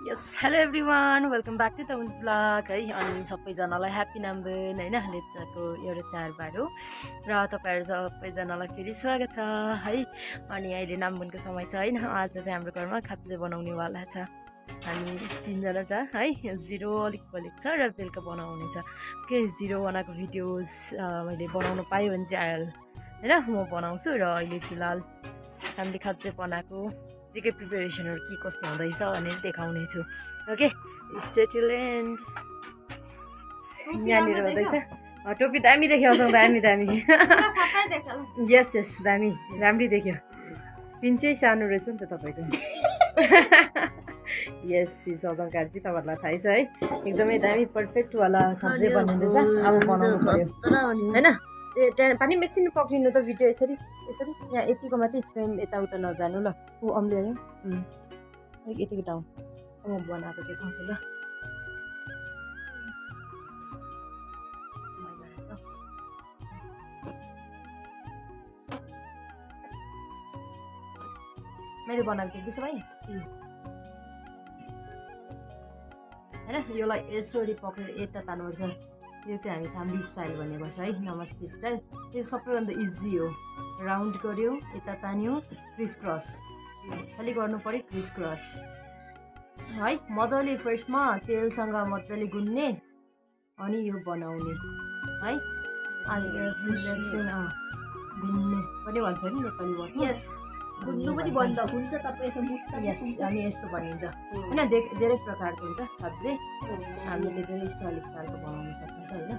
Yes hello everyone welcome back to the blog है। अनि सबैजनालाई ह्याप्पी नाम्बुन होइन लेप्चाको एउटा चाडबाड हो र तपाईँहरू सबैजनालाई फेरि स्वागत छ है। अनि अहिले नाम्बुनको समय छ होइन। आज चाहिँ हाम्रो घरमा खाप्जे बनाउनेवाला छ। हामी तिनजना छ है। जिरो अलिक बलिक छ र बेलुका बनाउने छ के जिरो बनाएको भिडियोज मैले बनाउनु पायो भने चाहिँ होइन म बनाउँछु। र अहिले फिलहाल हामीले खाप्जे बनाएको के प्रिपेरेसनहरू के कस्तो हुँदैछ भनेर देखाउने छु। Okay stay till and. यहाँनिर हुँदैछ टोपी दामी देख्यो दामी यस यस दामी राम्रै देख्यो। पिन चाहिँ सानो रहेछ नि त तपाईँको। यस सजङ काजी तपाईँहरूलाई थाहै छ है एकदमै दामी पर्फेक्टवाला खाप्जे बनिँदैछ। अब बनाउनु पर्यो होइन। त्यहाँ पानी एकछिन पक्रिनु त भिडियो यसरी यसरी यहाँ यतिको मात्रै फ्रेम यताउता नजानु ल। ऊ अम्ल्यायो अलिक यतिको डाउन म बनाएको देखाउँछु ल। मैले बनाएको देख्दैछु भाइ होइन। योलाई यसरी पक्रेर यता तान्नुपर्छ। यो चाहिँ हामी थाम्बी स्टाइल भन्ने गर्छ है, नमस्ते स्टाइल। यो सबैभन्दा इजी हो। राउन्ड गऱ्यो यता तान्यो क्रिस क्रस खालि गर्नु पऱ्यो क्रिस क्रस है। मजाले फर्स्टमा तेलसँग मजाले गुन्ने अनि यो बनाउने है। अनि गुन्ने पनि भन्छ नि नेपाली वर्डमा। गुन्नु पनि बन्द हुन्छ तपाईको मुस्ता। यस अनि यस्तो बनिन्छ होइन। धेरै प्रकारको हुन्छ खाप्जे। हामीले धेरै स्टाइलको बनाउन सकिन्छ होइन।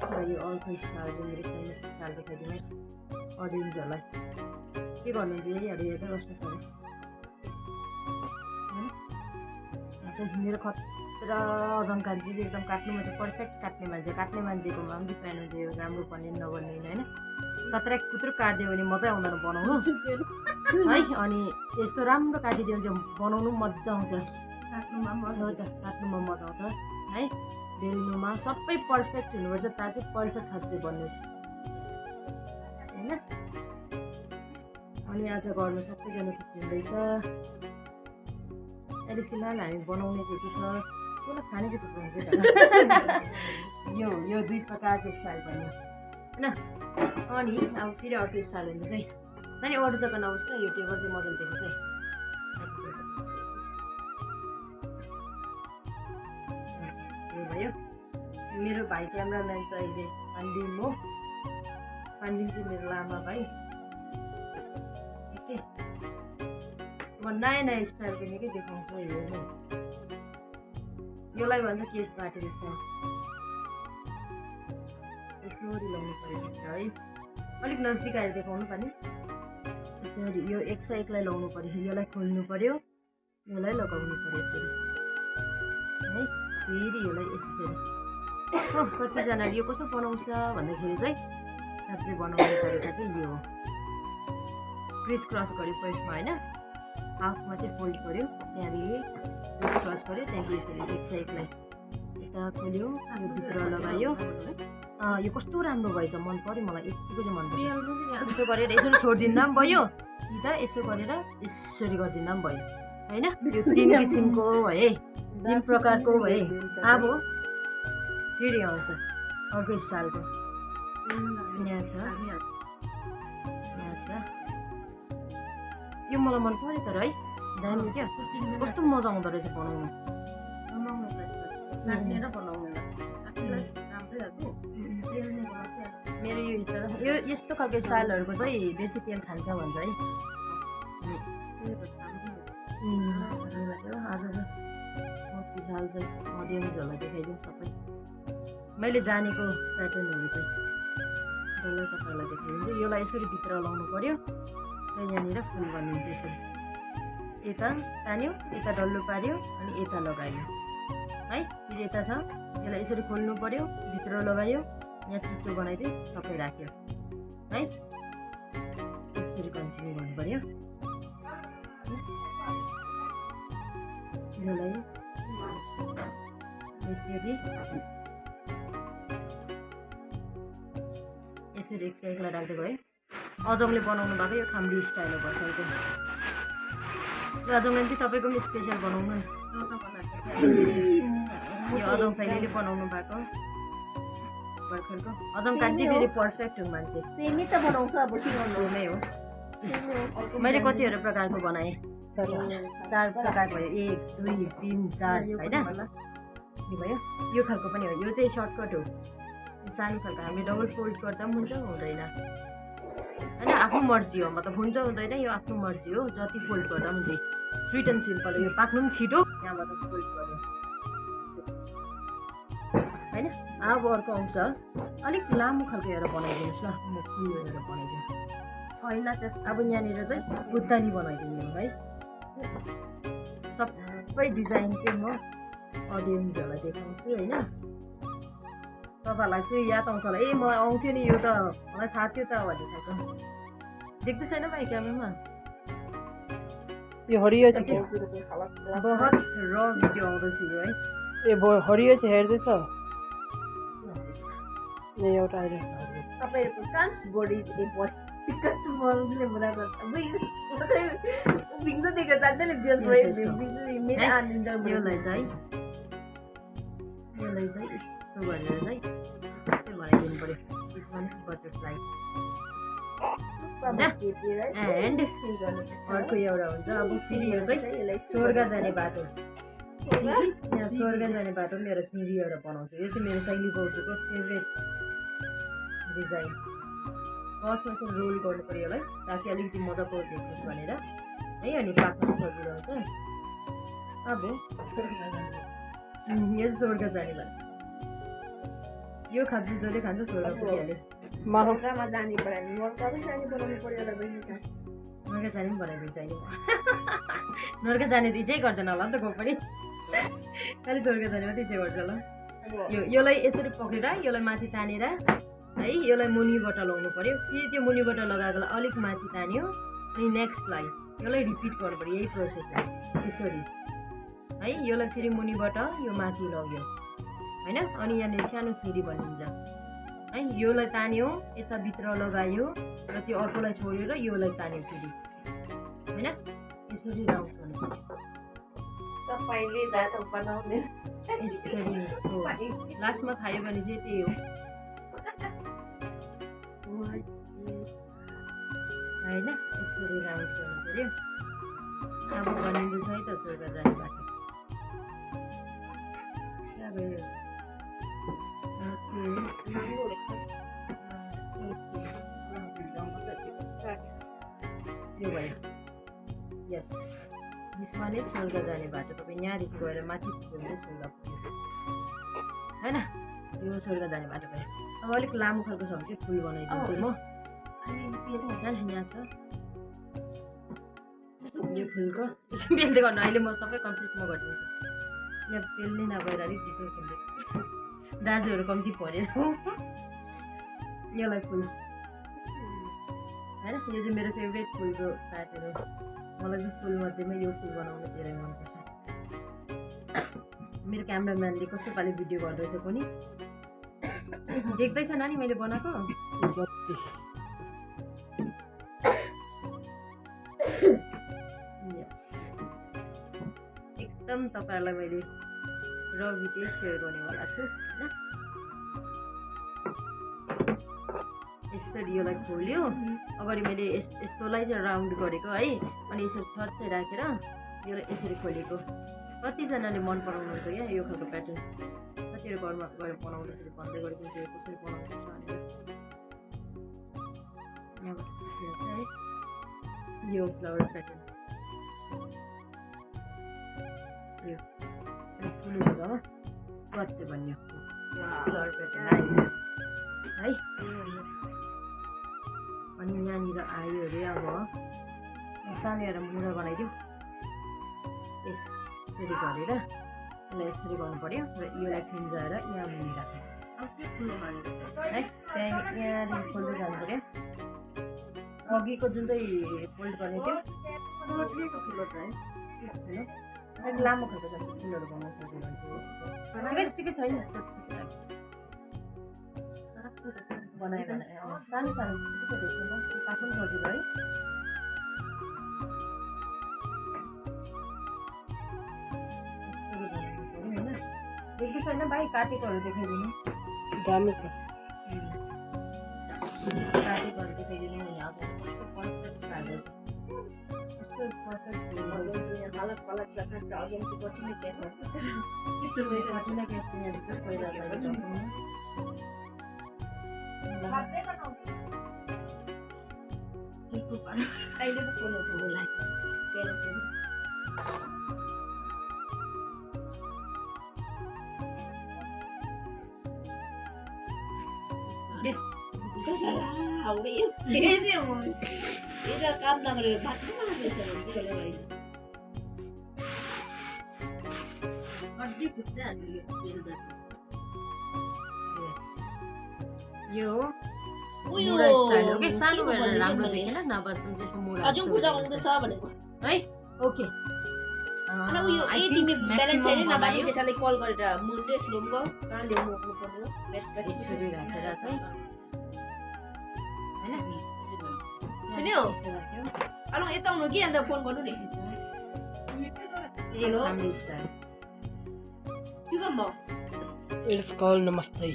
र यो अर्को स्टाइल चाहिँ मेरो फेमस स्टाइल देखाइदिनु अडियन्सहरूलाई। के गर्नुहुन्छ यही हेर्दै बस्नु छ चाहिँ। मेरो खतरा अजङ्काजी चाहिँ एकदम काट्नुमा चाहिँ पर्फेक्ट काट्ने मान्छेकोमा पनि डिपेन्ड हुन्छ यो राम्रो बन्ने नबन्ने होइन। कत्रा कुत्रो काटिदियो भने मजा आउँदैन बनाउनु है। अनि यस्तो राम्रो काटिदियो भने चाहिँ बनाउनु मजा आउँछ। काट्नुमा मजा आउँछ है। बेल्नुमा सबै पर्फेक्ट हुनुपर्छ ताकि पर्फेक्ट खाप्जे बन्नुहोस् होइन। अनि आज घरमा सबैजना थुप्रिँदैछ। अहिले फिलहाल हामी बनाउने त्यति छ। त्यसलाई खाने चाहिँ थुप्रो हुन्छ यो दुई प्रकारको स्टाइल बन्यो होइन। अनि अब फेरि अर्को स्टाइल हुन्छ चाहिँ नानी अरू जग्गा नहोस् न। यो टेबल चाहिँ मजाले देख्छ है। यो भयो मेरो भाइ क्यामराम्यान छ अहिले पाण्डिम हो। पाण्डिम चाहिँ मेरो लामा भाइ। ओके म नयाँ स्टाइलको निकै देखाउँछु हेर्नु। योलाई भन्छ केस बाटेर स्टाइल। यसरी लाउनु पऱ्यो है। अलिक नजिक आएर देखाउनु पर्ने यसरी। यो एकलाई लाउनु पऱ्यो। यसलाई खोल्नु पऱ्यो यसलाई लगाउनु पऱ्यो यसरी है। फेरि यसलाई यसरी कतिजनाले यो कसो बनाउँछ भन्दाखेरि चाहिँ खाप्जे बनाउने तरिका चाहिँ यो हो। क्रिस क्रस गऱ्यो फर्स्टमा होइन। हाफमा चाहिँ फोल्ड गऱ्यो त्यहाँदेखि क्रिस क्रस गऱ्यो त्यहाँदेखि यसरी एकलाई यता खोल्यो यो भित्र लगायो। यो कस्तो राम्रो भएछ मन पऱ्यो मलाई। यतिको चाहिँ मनपर्छ। यसो गरेर यसरी छोडिदिँदा पनि भयो कि यसो गरेर यसरी गरिदिँदा पनि भयो होइन। यो 3 किसिमको है 3 प्रकारको है। अब फेरि आउँछ अर्को स्टाइलको। यहाँ छ यो मलाई मन पऱ्यो तर है दामी क्या। कस्तो मजा आउँदो रहेछ बनाउनु। मेरो यो यस्तो खालको स्टाइलहरूको चाहिँ बेसी तेल खान्छ भन्छ है। आज चाहिँ म फिलहाल चाहिँ अडियन्सहरूलाई देखाइदिउँ सबै मैले जानेको प्याटर्नहरू चाहिँ डल्लै तपाईँहरूलाई देखाइदिन्छु। यसलाई यसरी भित्र लाउनु पऱ्यो र यहाँनिर फुल बनिन्छ यसरी। यता तान्यो यता डल्लो पार्यो अनि यता लगायो है। फेरि यता छ यसलाई यसरी खोल्नु पऱ्यो भित्र लगायो यहाँ चुच्चो बनाइदियो सबै राख्यो है। यसरी कन्टिन्यू गर्नु पऱ्यो। यसलाई यसरी एकलाई राख्दै गयो। अजङले बनाउनु भएको यो खाम्री स्टाइल हो। अजङलाई चाहिँ तपाईँको पनि स्पेसल बनाउनु न यो अजङ शैलीले बनाउनु भएको भर्खरको अजङ कान्छी फेरि पर्फेक्ट हो मान्छे सेमी त बनाउँछ अब सेमै हो मैले कतिवटा प्रकारको बनाएँ 4 प्रकार भयो 1 2 3 4 होइन यो भयो यो खालको पनि हो यो चाहिँ सर्टकट हो यो सानो खालको हामीले डबल फोल्ड गर्दा पनि हुन्छ हुँदैन होइन आफ्नो मर्जी हो मतलब हुन्छ हुँदैन यो आफ्नो मर्जी हो जति फोल्ड गर्दा पनि हुन्छ स्विट एन्ड सिम्पल यो पाक्नु पनि छिटो त्यहाँबाट फोल्ड गर्यो होइन अब अर्को आउँछ अलिक लामो खालको एउटा बनाइदिनुहोस् ल म फुल एउटा बनाइदिनु छैन त अब यहाँनिर चाहिँ बुद्धानी बनाइदिनु है सबै डिजाइन चाहिँ म अडियन्सहरूलाई देखाउँछु होइन तपाईँहरूलाई चाहिँ याद आउँछ होला ए म आउँथ्यो नि यो त मलाई थाहा थियो त भन्ने खालको देख्दै छैन भाइ क्यामेरामा यो हरियो छ बहुत र भिडियो आउँदैछ यो है ए हरियो चाहिँ हेर्दैछ ए एउटा आइरहेको तपाईँहरूको कान्स बडी कान्स बल्सले बुढा गर्छ बिग्छ देखेर जान्दैन बिस भयो मेरो आनन्द यसलाई चाहिँ यस्तो गरेर चाहिँ बनाइदिनु पऱ्यो त्यसमा बटरफ्लाई एन्ड अर्को एउटा हुन्छ अब फेरि यो चाहिँ स्वर्ग जाने बाटो यहाँ स्वर्ग जाने बाटो पनि एउटा सिँढी एउटा बनाउँछु यो चाहिँ मेरो शैली बाउजूको फेभरेट डिजाइन फर्स्टमा चाहिँ रोल गर्नु पऱ्यो होला ताकि अलिकति मजाको देखोस् भनेर है अनि पाक्नु सजिलो हुन्छ अब यो चाहिँ स्वर्ग जाने बाटो यो खाप्जी जसले खान्छ स्वर्ग पुगिहाल्यो मर्कामा जाने पऱ्यो मर्का पनि जाने बनाउनु पऱ्यो होला बहिनी नर्का जाने पनि बनाइदिन्छ अहिले नर्का जाने त इच्छै गर्दैन होला नि त को पनि खालि स्वर्ग जाने मात्रै इच्छा गर्छ होला योलाई यसरी पक्रेर योलाई माथि तानेर है योलाई मुनिबाट लगाउनु पऱ्यो फेरि त्यो मुनिबाट लगाएकोलाई अलिक माथि तान्यो अनि नेक्स्टलाई योलाई रिपिट गर्नु पऱ्यो यही प्रोसेसलाई यसरी है योलाई फेरि मुनिबाट यो माथि लग्यो होइन अनि यहाँनिर सानो सिँढी बनिन्छ है योलाई तान्यो यता भित्र लगायो र त्यो अर्कोलाई छोड्यो र योलाई तान्यो फेरि होइन यसरी राउन्ड गर्नुपर्छ तपाईँले जात बनाउने यसरी हो लास्टमा खायो भने चाहिँ त्यही हो होइन यसरी राउन्ड गर्नु पऱ्यो अब बनिँदैछ है त स्वर्ग जाने बाटो यो भयो यस यसमा नै स्वर्ग जाने बाटो तपाईँ यहाँदेखि गएर माथि पुग्यो स्वर्ग पुग्यो होइन यो स्वर्ग जाने बाटो भयो अब अलिक लामो खालको छ भने चाहिँ फुल बनाइदिन्छु म यहाँ छ यो फुलको बेल्दै गर्नु अहिले म सबै कम्प्लिट म गरिदिन्छु यहाँ बेल्नै नभएर अलिक छिटो खेल्दै दाजुहरू कम्ती परेर यसलाई फुल होइन यो चाहिँ मेरो फेभरेट फुलको प्याटर्न हो मलाई चाहिँ फुलमध्येमा यो फुल बनाउनु धेरै मनपर्छ मेरो क्यामराम्यानले कस्तो पालि भिडियो गर्दैछ पनि देख्दैछ नानी मैले बनाएको यस एकदम तपाईँहरूलाई मैले र भिडियो सेयर गर्नेवाला छु होइन यसरी योलाई खोल्यो अगाडि मैले यस्तोलाई चाहिँ राउन्ड गरेको है अनि यसरी थर्ड चाहिँ राखेर योलाई यसरी खोलेको कतिजनाले मन पराउनुहुन्छ क्या यो खालको प्याटर्न कतिवटा घरमा गएर बनाउँदाखेरि भन्दै गरेको त्यो कसरी बनाउनुपर्छ भनेर यहाँबाट है यो फ्लावर प्याटर्न यो फुल लगामा कति भन्यो फ्लावर प्याटर्न आयो है अनि यहाँनिर आयो अरे अब सानो एउटा मुरा बनाइदिउँ यसरी गरेर यसलाई यसरी गर्नु पऱ्यो र योलाई फिन्जाएर यहाँ मुनि राख्नु है त्यहाँ यहाँदेखि खोल्दै जानु पऱ्यो अघिको जुन चाहिँ फोल्ड गर्ने थियो ठुलो छ है अलिक लामो खालको छ फुलहरू बनाउँछ ठिकै छैन बनायो भने सानो सानो पाक्नु पनि सजिलो है देख्दै छैन भाइ काटेकोहरू देखाइदिनु दामी छ काटेकोहरू देखाइदिनु यहाँ कस्तो पर्फेक्ट काट्दैछ कस्तो पर्फेक्ट अलग अलग जगह से अजम की कोटी में क्या है यस्तो भयो कटिना क्याप्चर यहाँ भित्र पहिला अहिले त फोन उठो होला केरो चाहिँ आउने यो चाहिँ हो यो काम नगरेर बाटो मार्दैछ भने भाइ अड्डी फुट्छ अनि यो मुरा स्टाइल हो के सानो भएर राम्रो देखेन नभए त्यसको मुरा अझै पूजा गर्दैछ भनेको है ओके अनि उयो ए तिमी ब्यालेन्स छैन नभए जेठाले कल गरेर मुन्डे स्लोम गयो कहाँ ल्याउनु आउनु पर्यो यसरी राखेर चाहिँ हैन सुन्यो अलौ यता आउनु के अन्त फोन गर्नु नि हेलो फ्यामिली स्टाइल के गर्नु इट्स कॉल नमस्ते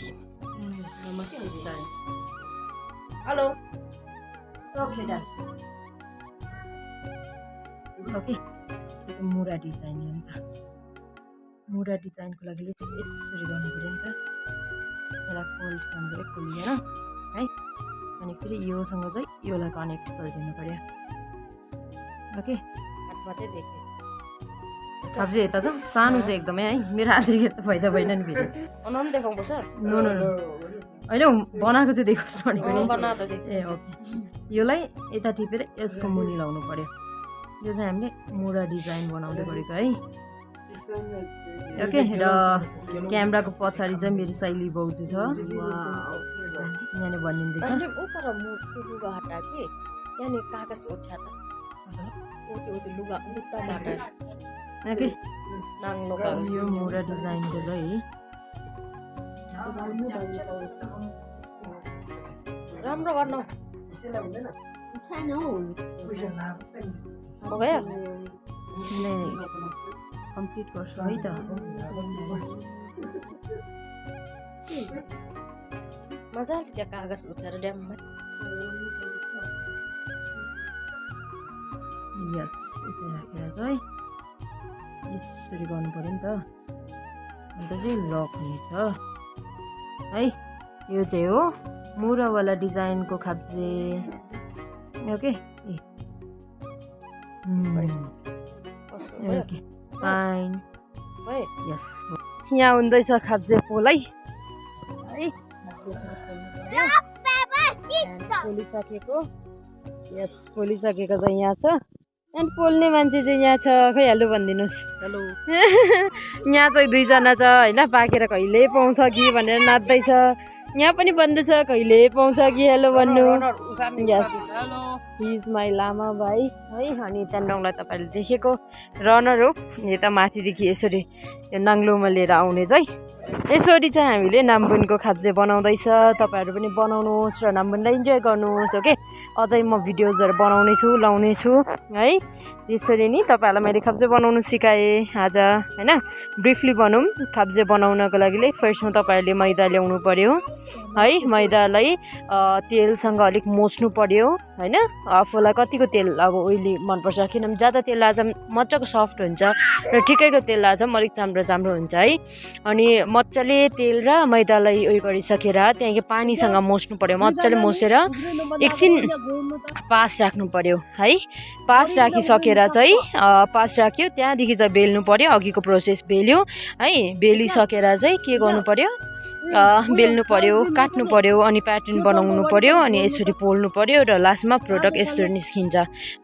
नमस्ते style hello okay done okay मुरा डिजाइन हो नि त मुरा डिजाइनको लागि चाहिँ यसरी गर्नु पऱ्यो नि त यसलाई फोल्ड गर्नु पऱ्यो खोलिएर है अनि फेरि योसँग चाहिँ योलाई कनेक्ट गरिदिनु पऱ्यो ओके हातबाटै देखे खाप्जे यता छ सानो चाहिँ एकदमै है मेरो हातले त फाइदा भएन नि फेरि अनाउन देखाउनुपर्छ नो नो नो होइन बनाएको चाहिँ देखोस् भनेको नि बनाएको देख्छ ए ओके योलाई यता टिपेर यसको मुनि लाउनु पर्यो यो चाहिँ हामीले मुरा डिजाइन बनाउँदै गरेको है ओके र क्यामेराको पछाडि चाहिँ मेरो साइली बाउजू छ यहाँनिर भनिँदैछ ऊपर त्यो लुगा हटा के त्यहाँनिर कागज ओछ्या त त्यो लुगा उता बाटा ओके नाङ्लो यो मुरा डिजाइनको चाहिँ राम्रो गर्नु छैन हौ हो गयो कम्प्लिट गर्छु है त मजाले त्यहाँ कागज उठाएर ड्याममा यस यता राखेर चाहिँ यसरी गर्नु पऱ्यो नि त अन्त चाहिँ लक हुन्छ है यो चाहिँ हो मुरावाला डिजाइनको खाप्जे ओके ओके फाइन यस यहाँ हुँदैछ खाप्जे पोल है पोलिसकेको यस पोलिसकेको चाहिँ यहाँ छ एन्ड पोल्ने मान्छे चाहिँ यहाँ छ खै हेलो भनिदिनुहोस् हेलो यहाँ चाहिँ दुईजना छ होइन पाकेर कहिले पाउँछ कि भनेर नाच्दैछ यहाँ पनि भन्दैछ कहिले पाउँछ कि हेलो भन्नु यस हिज माई लामा भाइ है अनि त्यहाँदेखिलाई तपाईँले देखेको रनर हो यता माथिदेखि यसरी यो नाङ्लोमा लिएर आउने चाहिँ यसरी चाहिँ हामीले नाम्बुनको खाप्जे बनाउँदैछ तपाईँहरू पनि बनाउनुहोस् र नाम्बुनलाई इन्जोय गर्नुहोस् ओके अझै म भिडियोजहरू बनाउने छु लाउने छु है त्यसरी नि तपाईँहरूलाई मैले खाप्जे बनाउनु सिकाएँ आज होइन ब्रिफली भनौँ खाप्जे बनाउनको लागि फर्स्टमा तपाईँहरूले मैदा ल्याउनु पर्यो है मैदालाई तेलसँग अलिक मोच्नु पर्यो होइन आफूलाई कतिको तेल अब ओइली मनपर्छ किनभने ज्यादा तेल लाजा मजाको सफ्ट हुन्छ र ठिकैको तेल लाजा अलिक चाम्रो चाम्रो हुन्छ है अनि मजाले तेल र मैदालाई उयो गरिसकेर त्यहाँदेखि पानीसँग मोच्नु पर्यो मजाले मोसेर एकछिन पास राख्नु पर्यो है पास राखिसकेर चाहिँ पास राख्यो त्यहाँदेखि चाहिँ बेल्नु पर्यो अघिको प्रोसेस बेल्यो है बेलिसकेर चाहिँ के गर्नु पर्यो बेल्नु पर्यो काट्नु पर्यो अनि प्याटर्न बनाउनु पर्यो अनि यसरी पोल्नु पर्यो र लास्टमा प्रोडक्ट यसरी निस्किन्छ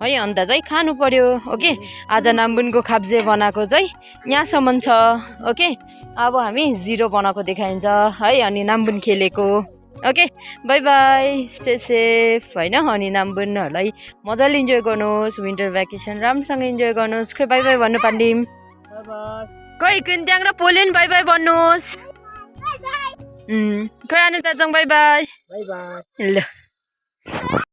है अन्त चाहिँ खानु पर्यो ओके आज नाम्बुनको खाप्जे बनाएको चाहिँ यहाँसम्म छ ओके अब हामी जिरो बनाएको देखाइन्छ है अनि नाम्बुन खेलेको okay by by stay safe होइन अनि नाम्बुनहरूलाई मजाले इन्जोय गर्नुहोस् विन्टर भ्याकेसन राम्रोसँग इन्जोय गर्नुहोस् खै बाई बाई भन्नु पाण्डिम खै त्यहाँबाट पोल्यो नि बाई बाई भन्नुहोस् खै आने दाजङ बाई बाई बाई बाई ल